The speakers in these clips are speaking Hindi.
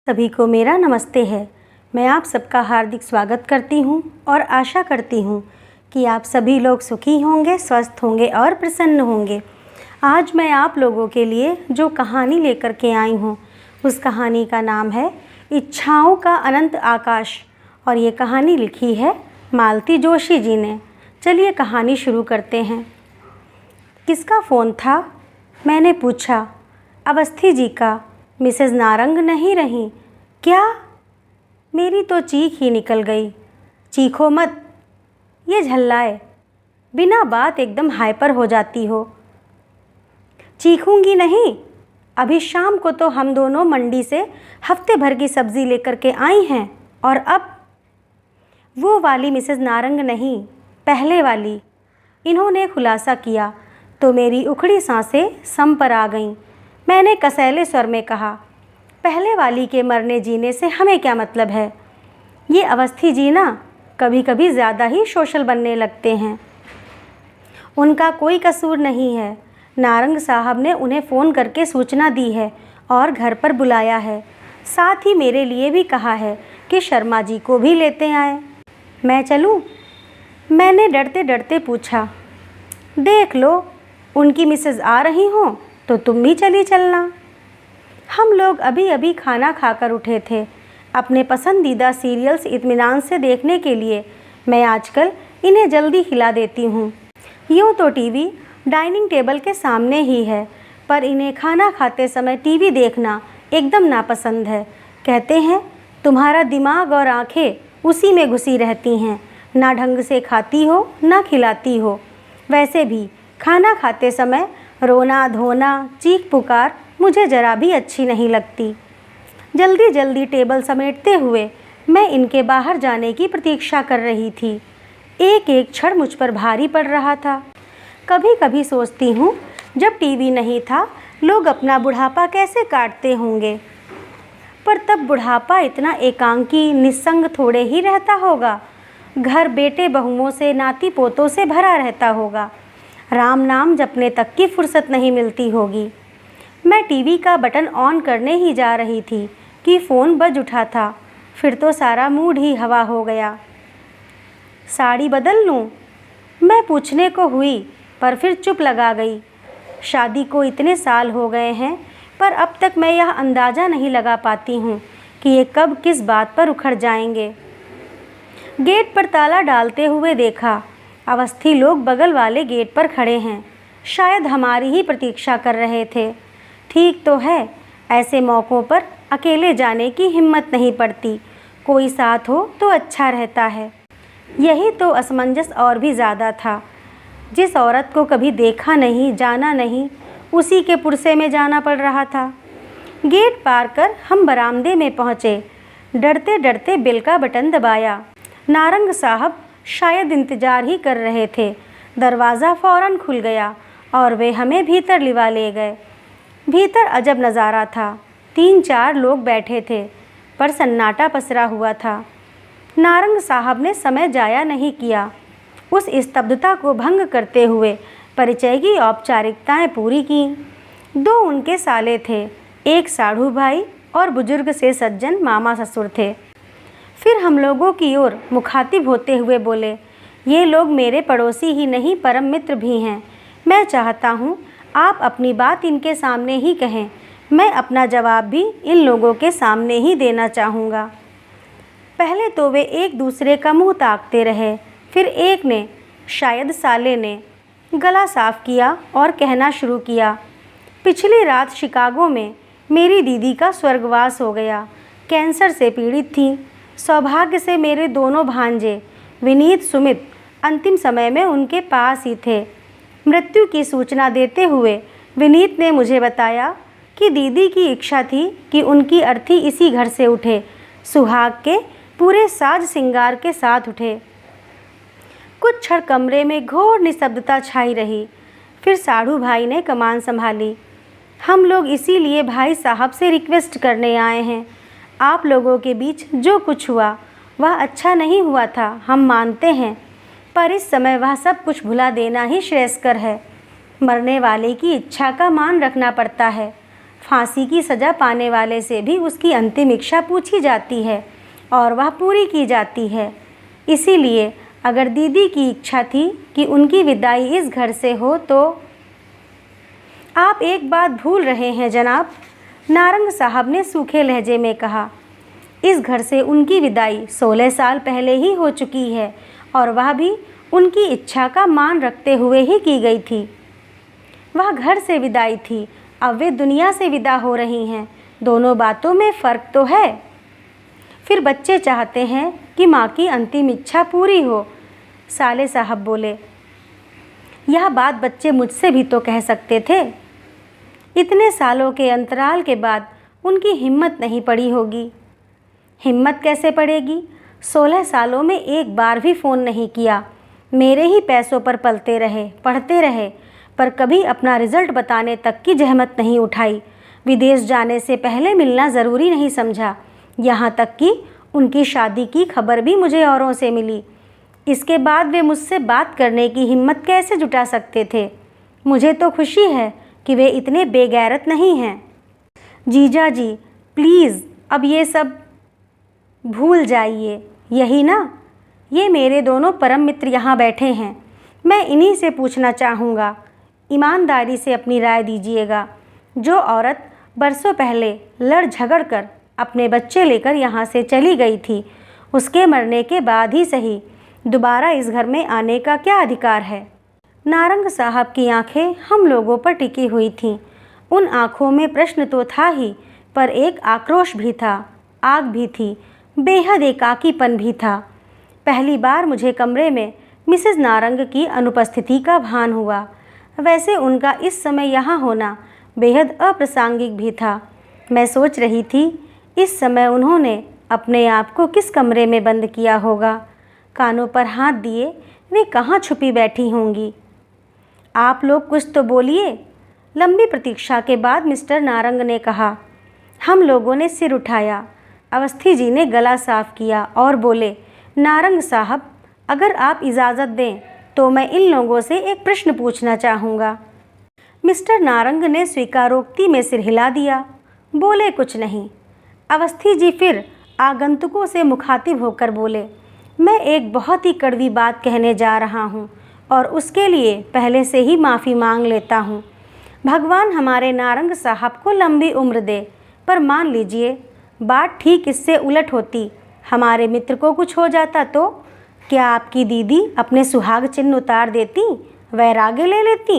सभी को मेरा नमस्ते है। मैं आप सबका हार्दिक स्वागत करती हूँ और आशा करती हूँ कि आप सभी लोग सुखी होंगे, स्वस्थ होंगे और प्रसन्न होंगे। आज मैं आप लोगों के लिए जो कहानी लेकर के आई हूँ उस कहानी का नाम है इच्छाओं का अनंत आकाश और ये कहानी लिखी है मालती जोशी जी ने। चलिए कहानी शुरू करते हैं। किसका फ़ोन था? मैंने पूछा। अवस्थी जी का। मिसेज़ नारंग नहीं रहीं क्या? मेरी तो चीख ही निकल गई। चीखो मत, ये झल्लाए, बिना बात एकदम हाइपर हो जाती हो। चीखूंगी नहीं, अभी शाम को तो हम दोनों मंडी से हफ्ते भर की सब्ज़ी लेकर के आई हैं और अब वो वाली मिसेज़ नारंग नहीं, पहले वाली। इन्होंने खुलासा किया तो मेरी उखड़ी सांसें सम पर आ गईं। मैंने कसैले स्वर में कहा, पहले वाली के मरने जीने से हमें क्या मतलब है? ये अवस्थी जी ना कभी कभी ज़्यादा ही सोशल बनने लगते हैं। उनका कोई कसूर नहीं है। नारंग साहब ने उन्हें फ़ोन करके सूचना दी है और घर पर बुलाया है। साथ ही मेरे लिए भी कहा है कि शर्मा जी को भी लेते आए। मैं चलूं? मैंने डरते डरते पूछा। देख लो, उनकी मिसेज़ आ रही हों तो तुम भी चली चलना। हम लोग अभी अभी खाना खाकर उठे थे। अपने पसंदीदा सीरियल्स इत्मीनान से देखने के लिए मैं आजकल इन्हें जल्दी खिला देती हूँ। यूँ तो टीवी डाइनिंग टेबल के सामने ही है, पर इन्हें खाना खाते समय टीवी देखना एकदम नापसंद है। कहते हैं तुम्हारा दिमाग और आँखें उसी में घुसी रहती हैं, ना ढंग से खाती हो ना खिलाती हो। वैसे भी खाना खाते समय रोना धोना, चीख पुकार मुझे ज़रा भी अच्छी नहीं लगती। जल्दी जल्दी टेबल समेटते हुए मैं इनके बाहर जाने की प्रतीक्षा कर रही थी। एक एक क्षण मुझ पर भारी पड़ रहा था। कभी कभी सोचती हूँ जब टीवी नहीं था लोग अपना बुढ़ापा कैसे काटते होंगे, पर तब बुढ़ापा इतना एकांकी निस्संग थोड़े ही रहता होगा। घर बेटे बहुओं से, नाती पोतों से भरा रहता होगा। राम नाम जपने तक की फुर्सत नहीं मिलती होगी। मैं टीवी का बटन ऑन करने ही जा रही थी कि फ़ोन बज उठा था। फिर तो सारा मूड ही हवा हो गया। साड़ी बदल लूँ? मैं पूछने को हुई पर फिर चुप लगा गई। शादी को इतने साल हो गए हैं, पर अब तक मैं यह अंदाज़ा नहीं लगा पाती हूँ कि ये कब किस बात पर उखड़ जाएंगे। गेट पर ताला डालते हुए देखा। अवस्थी लोग बगल वाले गेट पर खड़े हैं, शायद हमारी ही प्रतीक्षा कर रहे थे। ठीक तो है, ऐसे मौक़ों पर अकेले जाने की हिम्मत नहीं पड़ती, कोई साथ हो तो अच्छा रहता है। यही तो असमंजस और भी ज़्यादा था। जिस औरत को कभी देखा नहीं, जाना नहीं, उसी के पुरसे में जाना पड़ रहा था। गेट पार कर हम बरामदे में पहुँचे। डरते डरते बेल का बटन दबाया। नारंग साहब शायद इंतज़ार ही कर रहे थे। दरवाज़ा फ़ौरन खुल गया और वे हमें भीतर लिवा ले गए। भीतर अजब नज़ारा था। 3-4 लोग बैठे थे, पर सन्नाटा पसरा हुआ था। नारंग साहब ने समय जाया नहीं किया। उस स्तब्धता को भंग करते हुए परिचय की औपचारिकताएं पूरी की। 2 उनके साले थे, एक साढ़ू भाई और बुजुर्ग से सज्जन मामा ससुर थे। फिर हम लोगों की ओर मुखातिब होते हुए बोले, ये लोग मेरे पड़ोसी ही नहीं परम मित्र भी हैं। मैं चाहता हूँ आप अपनी बात इनके सामने ही कहें। मैं अपना जवाब भी इन लोगों के सामने ही देना चाहूँगा। पहले तो वे एक दूसरे का मुंह ताकते रहे। फिर एक ने, शायद साले ने, गला साफ किया और कहना शुरू किया, पिछली रात शिकागो में मेरी दीदी का स्वर्गवास हो गया। कैंसर से पीड़ित थी। सौभाग्य से मेरे दोनों भांजे विनीत सुमित अंतिम समय में उनके पास ही थे। मृत्यु की सूचना देते हुए विनीत ने मुझे बताया कि दीदी की इच्छा थी कि उनकी अर्थी इसी घर से उठे, सुहाग के पूरे साज सिंगार के साथ उठे। कुछ क्षण कमरे में घोर निस्तब्धता छाई रही। फिर साढ़ू भाई ने कमान संभाली। हम लोग इसीलिए भाई साहब से रिक्वेस्ट करने आए हैं। आप लोगों के बीच जो कुछ हुआ वह अच्छा नहीं हुआ था, हम मानते हैं, पर इस समय वह सब कुछ भुला देना ही श्रेयस्कर है। मरने वाले की इच्छा का मान रखना पड़ता है। फांसी की सज़ा पाने वाले से भी उसकी अंतिम इच्छा पूछी जाती है और वह पूरी की जाती है। इसीलिए अगर दीदी की इच्छा थी कि उनकी विदाई इस घर से हो तो आप एक बात भूल रहे हैं जनाब, नारंग साहब ने सूखे लहजे में कहा। इस घर से उनकी विदाई 16 साल पहले ही हो चुकी है और वह भी उनकी इच्छा का मान रखते हुए ही की गई थी। वह घर से विदाई थी, अब वे दुनिया से विदा हो रही हैं। दोनों बातों में फ़र्क तो है। फिर बच्चे चाहते हैं कि माँ की अंतिम इच्छा पूरी हो, साले साहब बोले। यह बात बच्चे मुझसे भी तो कह सकते थे। इतने सालों के अंतराल के बाद उनकी हिम्मत नहीं पड़ी होगी। हिम्मत कैसे पड़ेगी? 16 सालों में एक बार भी फ़ोन नहीं किया। मेरे ही पैसों पर पलते रहे, पढ़ते रहे, पर कभी अपना रिज़ल्ट बताने तक की जहमत नहीं उठाई। विदेश जाने से पहले मिलना ज़रूरी नहीं समझा। यहाँ तक कि उनकी शादी की खबर भी मुझे औरों से मिली। इसके बाद वे मुझसे बात करने की हिम्मत कैसे जुटा सकते थे? मुझे तो खुशी है कि वे इतने बेगैरत नहीं हैं। जीजा जी प्लीज़ अब ये सब भूल जाइए, यही ना? ये मेरे दोनों परम मित्र यहाँ बैठे हैं। मैं इन्हीं से पूछना चाहूँगा, ईमानदारी से अपनी राय दीजिएगा। जो औरत बरसों पहले लड़ झगड़ कर अपने बच्चे लेकर यहाँ से चली गई थी, उसके मरने के बाद ही सही दोबारा इस घर में आने का क्या अधिकार है? नारंग साहब की आंखें हम लोगों पर टिकी हुई थीं। उन आंखों में प्रश्न तो था ही, पर एक आक्रोश भी था, आग भी थी, बेहद एकाकीपन भी था। पहली बार मुझे कमरे में मिसेस नारंग की अनुपस्थिति का भान हुआ। वैसे उनका इस समय यहाँ होना बेहद अप्रासंगिक भी था। मैं सोच रही थी इस समय उन्होंने अपने आप को किस कमरे में बंद किया होगा। कानों पर हाथ दिए वे कहाँ छुपी बैठी होंगी। आप लोग कुछ तो बोलिए। लंबी प्रतीक्षा के बाद मिस्टर नारंग ने कहा। हम लोगों ने सिर उठाया। अवस्थी जी ने गला साफ किया और बोले, नारंग साहब अगर आप इजाज़त दें तो मैं इन लोगों से एक प्रश्न पूछना चाहूँगा। मिस्टर नारंग ने स्वीकारोक्ति में सिर हिला दिया, बोले कुछ नहीं। अवस्थी जी फिर आगंतुकों से मुखातिब होकर बोले, मैं एक बहुत ही कड़वी बात कहने जा रहा हूँ और उसके लिए पहले से ही माफ़ी मांग लेता हूँ। भगवान हमारे नारंग साहब को लंबी उम्र दे, पर मान लीजिए बात ठीक इससे उलट होती, हमारे मित्र को कुछ हो जाता तो क्या आपकी दीदी अपने सुहाग चिन्ह उतार देती, वैराग्य ले लेती?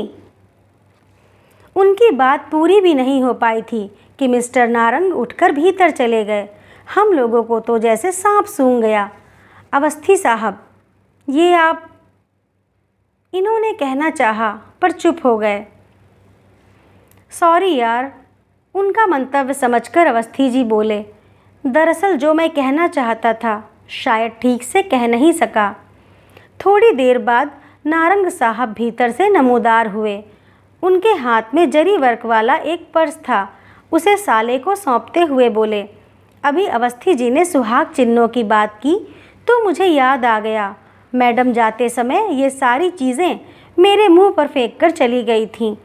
उनकी बात पूरी भी नहीं हो पाई थी कि मिस्टर नारंग उठकर भीतर चले गए। हम लोगों को तो जैसे सांप सूंघ गया। अवस्थी साहब, ये आप, इन्होंने कहना चाहा पर चुप हो गए। सॉरी यार, उनका मंतव्य समझकर अवस्थी जी बोले, दरअसल जो मैं कहना चाहता था शायद ठीक से कह नहीं सका। थोड़ी देर बाद नारंग साहब भीतर से नमूदार हुए। उनके हाथ में जरी वर्क वाला एक पर्स था। उसे साले को सौंपते हुए बोले, अभी अवस्थी जी ने सुहाग चिन्हों की बात की तो मुझे याद आ गया। मैडम जाते समय ये सारी चीज़ें मेरे मुंह पर फेंक कर चली गई थीं।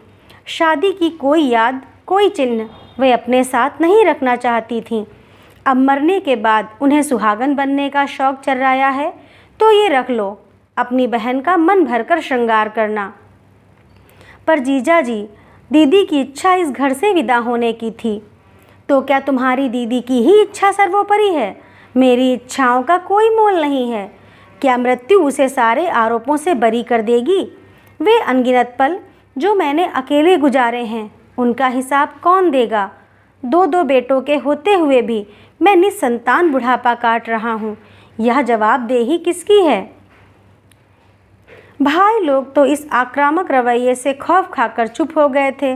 शादी की कोई याद, कोई चिन्ह वे अपने साथ नहीं रखना चाहती थीं। अब मरने के बाद उन्हें सुहागन बनने का शौक़ चर्राया है तो ये रख लो, अपनी बहन का मन भरकर श्रृंगार करना। पर जीजा जी, दीदी की इच्छा इस घर से विदा होने की थी, तो क्या तुम्हारी दीदी की ही इच्छा सर्वोपरि है? मेरी इच्छाओं का कोई मोल नहीं है। क्या मृत्यु उसे सारे आरोपों से बरी कर देगी? वे अनगिनत पल जो मैंने अकेले गुजारे हैं, उनका हिसाब कौन देगा? दो दो बेटों के होते हुए भी मैं निसंतान बुढ़ापा काट रहा हूँ। यह जवाबदेही किसकी है? भाई लोग तो इस आक्रामक रवैये से खौफ खाकर चुप हो गए थे,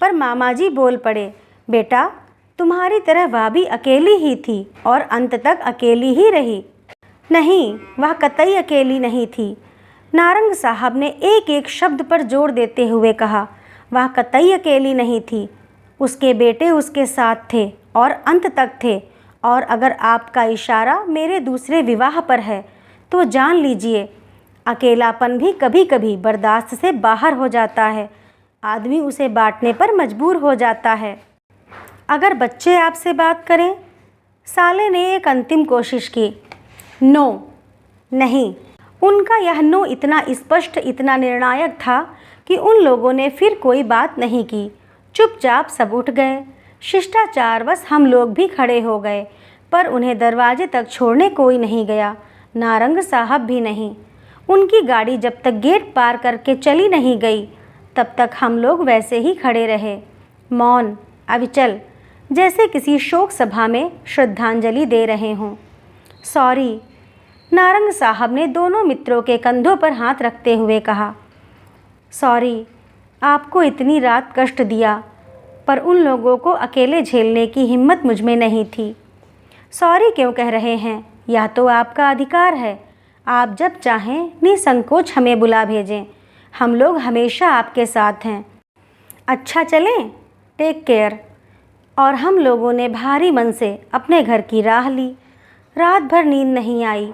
पर मामा जी बोल पड़े, बेटा तुम्हारी तरह वह भी अकेली ही थी और अंत तक अकेली ही रही। नहीं, वह कतई अकेली नहीं थी। नारंग साहब ने एक एक शब्द पर जोर देते हुए कहा, वह कतई अकेली नहीं थी। उसके बेटे उसके साथ थे और अंत तक थे। और अगर आपका इशारा मेरे दूसरे विवाह पर है तो जान लीजिए अकेलापन भी कभी कभी बर्दाश्त से बाहर हो जाता है। आदमी उसे बांटने पर मजबूर हो जाता है। अगर बच्चे आपसे बात करें? साले ने एक अंतिम कोशिश की। नो, नहीं। उनका यह नो इतना स्पष्ट, इतना निर्णायक था कि उन लोगों ने फिर कोई बात नहीं की। चुपचाप सब उठ गए। शिष्टाचारवश हम लोग भी खड़े हो गए, पर उन्हें दरवाजे तक छोड़ने कोई नहीं गया, नारंग साहब भी नहीं। उनकी गाड़ी जब तक गेट पार करके चली नहीं गई, तब तक हम लोग वैसे ही खड़े रहे, मौन, अविचल, जैसे किसी शोक सभा में श्रद्धांजलि दे रहे हों। सॉरी, नारंग साहब ने दोनों मित्रों के कंधों पर हाथ रखते हुए कहा। सॉरी, आपको इतनी रात कष्ट दिया, पर उन लोगों को अकेले झेलने की हिम्मत मुझ में नहीं थी। सॉरी क्यों कह रहे हैं? यह तो आपका अधिकार है। आप जब चाहें निसंकोच हमें बुला भेजें, हम लोग हमेशा आपके साथ हैं। अच्छा चलें, टेक केयर। और हम लोगों ने भारी मन से अपने घर की राह ली। रात भर नींद नहीं आई।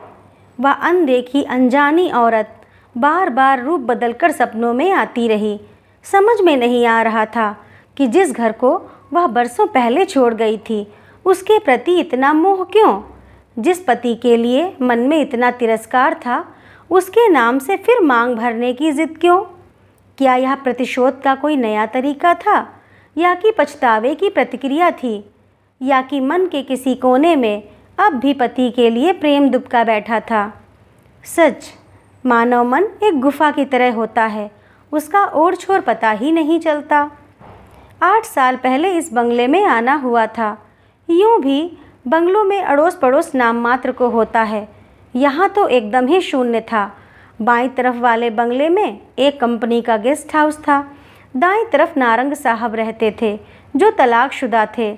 वह अनदेखी अनजानी औरत बार बार रूप बदलकर सपनों में आती रही। समझ में नहीं आ रहा था कि जिस घर को वह बरसों पहले छोड़ गई थी, उसके प्रति इतना मोह क्यों? जिस पति के लिए मन में इतना तिरस्कार था, उसके नाम से फिर मांग भरने की जिद क्यों? क्या यह प्रतिशोध का कोई नया तरीका था, या कि पछतावे की प्रतिक्रिया थी, या कि मन के किसी कोने में अब भी पति के लिए प्रेम दुबका बैठा था? सच, मानव मन एक गुफा की तरह होता है, उसका ओर छोर पता ही नहीं चलता। 8 साल पहले इस बंगले में आना हुआ था। यूं भी बंगलों में अड़ोस पड़ोस नाम मात्र को होता है, यहाँ तो एकदम ही शून्य था। बाईं तरफ वाले बंगले में एक कंपनी का गेस्ट हाउस था। दाईं तरफ नारंग साहब रहते थे, जो तलाकशुदा थे।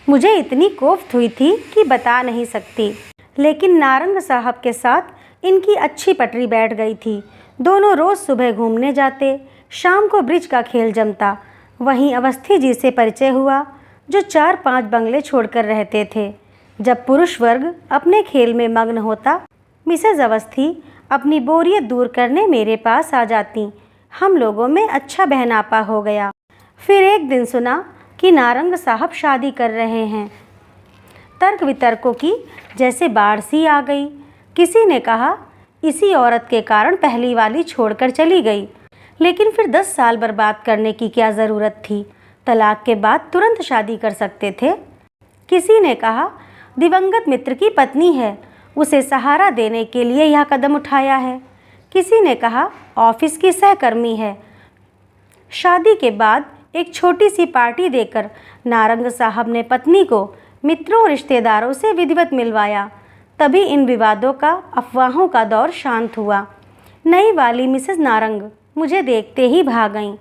मुझे इतनी कोफ्त हुई थी कि बता नहीं सकती, लेकिन नारंग साहब के साथ इनकी अच्छी पटरी बैठ गई थी। दोनों रोज़ सुबह घूमने जाते, शाम को ब्रिज का खेल जमता। वहीं अवस्थी जी से परिचय हुआ, जो 4-5 बंगले छोड़कर रहते थे। जब पुरुष वर्ग अपने खेल में मग्न होता, मिसेज अवस्थी अपनी बोरियत दूर करने मेरे पास आ जाती। हम लोगों में अच्छा बहनापा हो गया। फिर एक दिन सुना कि नारंग साहब शादी कर रहे हैं। तर्क वितर्कों की जैसे बाढ़ सी आ गई। किसी ने कहा इसी औरत के कारण पहली वाली छोड़कर चली गई, लेकिन फिर 10 साल बर्बाद करने की क्या ज़रूरत थी? तलाक के बाद तुरंत शादी कर सकते थे। किसी ने कहा दिवंगत मित्र की पत्नी है, उसे सहारा देने के लिए यह कदम उठाया है। किसी ने कहा ऑफिस की सहकर्मी है। शादी के बाद एक छोटी सी पार्टी देकर नारंग साहब ने पत्नी को मित्रों और रिश्तेदारों से विधिवत मिलवाया। तभी इन विवादों का, अफवाहों का दौर शांत हुआ। नई वाली मिसेज नारंग मुझे देखते ही भाग गईं।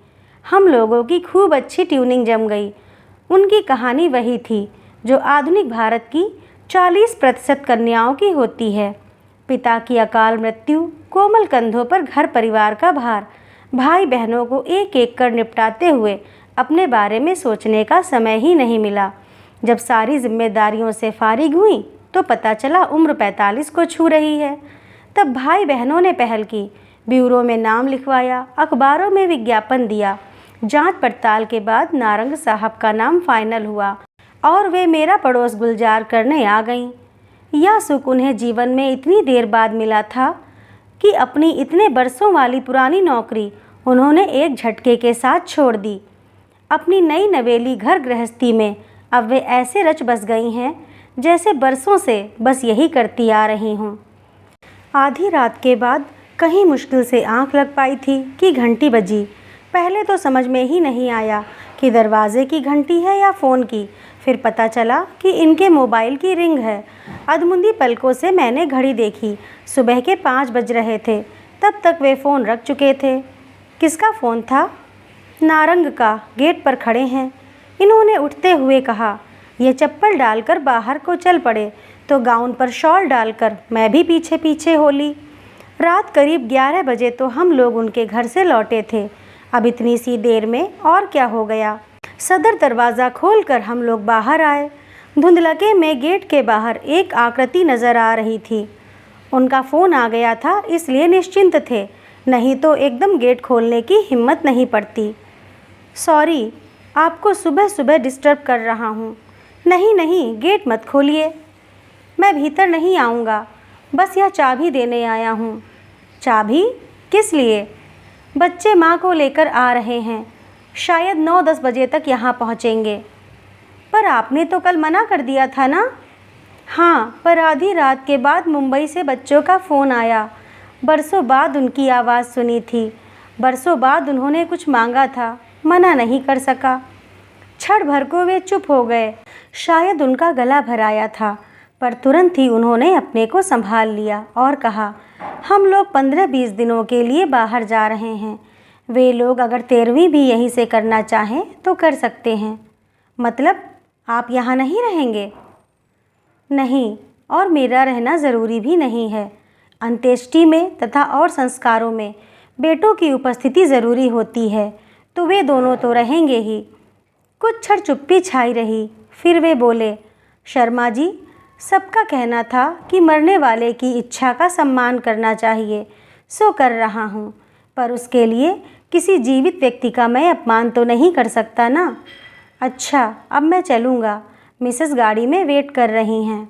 हम लोगों की खूब अच्छी ट्यूनिंग जम गई। उनकी कहानी वही थी जो आधुनिक भारत की 40% कन्याओं की होती है। पिता की अकाल मृत्यु, कोमल कंधों पर घर परिवार का भार, भाई बहनों को एक एक कर निपटाते हुए अपने बारे में सोचने का समय ही नहीं मिला। जब सारी जिम्मेदारियों से फारिग हुई तो पता चला उम्र 45 को छू रही है। तब भाई बहनों ने पहल की, ब्यूरो में नाम लिखवाया, अखबारों में विज्ञापन दिया। जांच पड़ताल के बाद नारंग साहब का नाम फाइनल हुआ और वे मेरा पड़ोस गुलजार करने आ गईं। यह सुख उन्हें जीवन में इतनी देर बाद मिला था कि अपनी इतने बरसों वाली पुरानी नौकरी उन्होंने एक झटके के साथ छोड़ दी। अपनी नई नवेली घर गृहस्थी में अब वे ऐसे रच बस गई हैं जैसे बरसों से बस यही करती आ रही हूँ। आधी रात के बाद कहीं मुश्किल से आंख लग पाई थी कि घंटी बजी। पहले तो समझ में ही नहीं आया कि दरवाजे की घंटी है या फ़ोन की। फिर पता चला कि इनके मोबाइल की रिंग है। अधमुंदी पलकों से मैंने घड़ी देखी। सुबह के 5 बज रहे थे। तब तक वे फ़ोन रख चुके थे। किसका फ़ोन था? नारंग का। गेट पर खड़े हैं। इन्होंने उठते हुए कहा, ये चप्पल डालकर बाहर को चल पड़े तो गाउन पर शॉल डालकर मैं भी पीछे पीछे हो ली। रात करीब 11 बजे तो हम लोग उनके घर से लौटे थे। अब इतनी सी देर में और क्या हो गया? सदर दरवाज़ा खोलकर हम लोग बाहर आए। धुंधलके में गेट के बाहर एक आकृति नज़र आ रही थी। उनका फ़ोन आ गया था इसलिए निश्चिंत थे, नहीं तो एकदम गेट खोलने की हिम्मत नहीं पड़ती। सॉरी, आपको सुबह सुबह डिस्टर्ब कर रहा हूँ। नहीं नहीं, गेट मत खोलिए। मैं भीतर नहीं आऊँगा, बस यह चाबी देने आया हूँ। चाबी? किस लिए? बच्चे माँ को लेकर आ रहे हैं, शायद 9-10 बजे तक यहाँ पहुँचेंगे। पर आपने तो कल मना कर दिया था ना? हाँ, पर आधी रात के बाद मुंबई से बच्चों का फ़ोन आया। बरसों बाद उनकी आवाज़ सुनी थी। बरसों बाद उन्होंने कुछ मांगा था, मना नहीं कर सका। क्षण भर को वे चुप हो गए। शायद उनका गला भराया था, पर तुरंत ही उन्होंने अपने को संभाल लिया और कहा, हम लोग 15-20 दिनों के लिए बाहर जा रहे हैं। वे लोग अगर 13वीं भी यहीं से करना चाहें तो कर सकते हैं। मतलब आप यहाँ नहीं रहेंगे? नहीं, और मेरा रहना ज़रूरी भी नहीं है। अंत्येष्टि में तथा और संस्कारों में बेटों की उपस्थिति ज़रूरी होती है, तो वे दोनों तो रहेंगे ही। कुछ क्षण चुप्पी छाई रही, फिर वे बोले, शर्मा जी, सबका कहना था कि मरने वाले की इच्छा का सम्मान करना चाहिए, सो कर रहा हूँ, पर उसके लिए किसी जीवित व्यक्ति का मैं अपमान तो नहीं कर सकता ना। अच्छा, अब मैं चलूँगा, मिसेस गाड़ी में वेट कर रही हैं।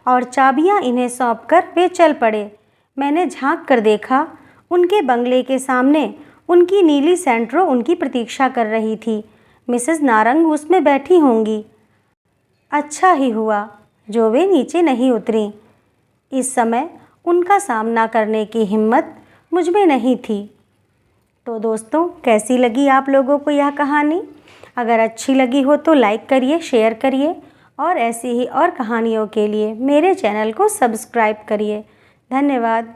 और चाबियाँ इन्हें सौंपकर वे चल पड़े। मैंने झांक कर देखा, उनके बंगले के सामने उनकी नीली सेंट्रो उनकी प्रतीक्षा कर रही थी। मिसेस नारंग उसमें बैठी होंगी। अच्छा ही हुआ जो वे नीचे नहीं उतरी। इस समय उनका सामना करने की हिम्मत मुझ में नहीं थी। तो दोस्तों, कैसी लगी आप लोगों को यह कहानी? अगर अच्छी लगी हो तो लाइक करिए, शेयर करिए और ऐसी ही और कहानियों के लिए मेरे चैनल को सब्सक्राइब करिए। धन्यवाद।